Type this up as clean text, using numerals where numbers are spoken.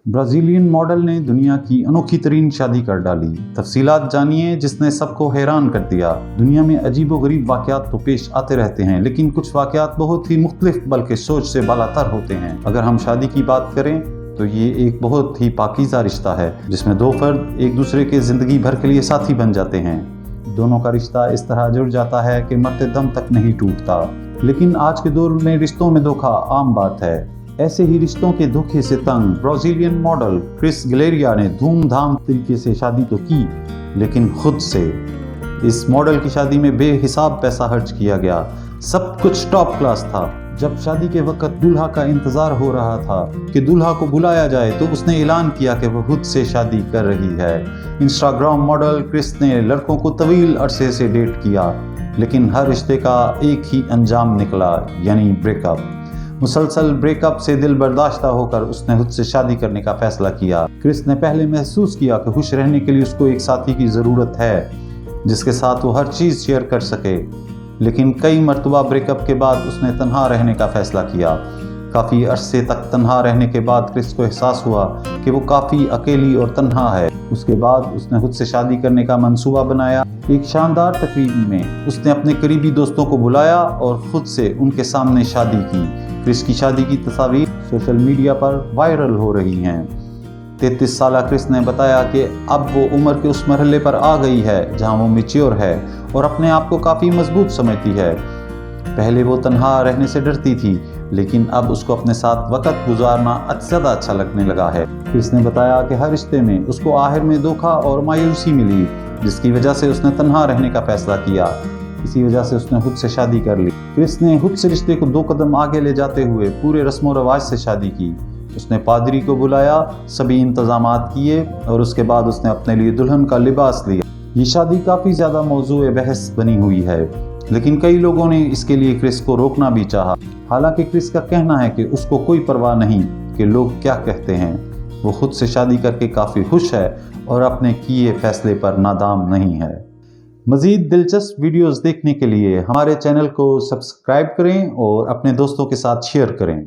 Brazilian model ने दुनिया की अनोखी तरीन शादी कर डाली। तफसीलात जानिए जिसने सबको हैरान कर दिया। दुनिया में अजीबोगरीब वाक़यात तो पेश आते रहते हैं, लेकिन कुछ वाक़यात बहुत ही मुख्तलिफ बल्कि सोच से बालातर होते हैं। अगर हम शादी की बात करें तो ये एक बहुत ही पाकीज़ा रिश्ता है जिसमें दो फर्द एक दूसरे के ज़िंदगी भर के लिए साथी बन जाते हैं। दोनों का रिश्ता इस तरह जुड़ जाता है कि मरते दम तक नहीं टूटता। लेकिन आज के दौर में रिश्तों में धोखा आम बात है। ऐसे ही रिश्तों के धोखे से तंग ब्राज़ीलियन मॉडल क्रिस गिलेरिया ने धूमधाम तरीके से शादी तो की, लेकिन खुद से। इस मॉडल की शादी में बेहिसाब पैसा खर्च किया गया, सब कुछ टॉप क्लास था। जब शादी के वक्त दूल्हा का इंतजार हो रहा था कि दूल्हा को बुलाया जाए तो उसने ऐलान किया कि वो खुद से शादी कर रही है। इंस्टाग्राम मॉडल क्रिस ने लड़कों को तवील अरसे से डेट किया, लेकिन हर रिश्ते का एक ही अंजाम निकला, यानी ब्रेकअप। मुसलसल ब्रेकअप से दिल बर्दाश्ता होकर उसने खुद से शादी करने का फैसला किया। क्रिस ने पहले महसूस किया कि खुश रहने के लिए उसको एक साथी की ज़रूरत है जिसके साथ वो हर चीज़ शेयर कर सके, लेकिन कई मरतबा ब्रेकअप के बाद उसने तन्हा रहने का फैसला किया। काफ़ी अरसे तक तन्हा रहने के बाद क्रिस को एहसास हुआ कि वो काफ़ी अकेली और तन्हा है। उसके बाद उसने खुद से शादी करने का मंसूबा बनाया। एक शानदार तकरीब में उसने अपने करीबी दोस्तों को बुलाया और खुद से उनके सामने शादी की। क्रिस की शादी की तस्वीर सोशल मीडिया पर वायरल हो रही हैं। 33 साला क्रिस ने बताया कि अब वो उम्र के उस मरहले पर आ गई है जहां वो मैच्योर है और अपने आप को काफ़ी मजबूत समझती है। पहले वो तन्हा रहने से डरती थी, लेकिन अब उसको अपने साथ वक्त गुजारना ज़्यादा अच्छा लगने लगा है। क्रिस ने बताया कि हर रिश्ते में उसको आखिर में धोखा और मायूसी मिली, जिसकी वजह से उसने तन्हा रहने का फैसला किया। इसी वजह से उसने खुद से शादी कर ली। क्रिस ने खुद से रिश्ते को 2 कदम आगे ले जाते हुए पूरे रस्म व रवाज से शादी की। उसने पादरी को बुलाया, सभी इंतजामात किए और उसके बाद उसने अपने लिए दुल्हन का लिबास लिया। ये शादी काफ़ी ज़्यादा मौजूए बहस बनी हुई है, लेकिन कई लोगों ने इसके लिए क्रिस को रोकना भी चाहा। हालांकि क्रिस का कहना है कि उसको कोई परवाह नहीं कि लोग क्या कहते हैं। वो खुद से शादी करके काफ़ी खुश है और अपने किए फैसले पर नादाम नहीं है। मज़ीद दिलचस्प वीडियोस देखने के लिए हमारे चैनल को सब्सक्राइब करें और अपने दोस्तों के साथ शेयर करें।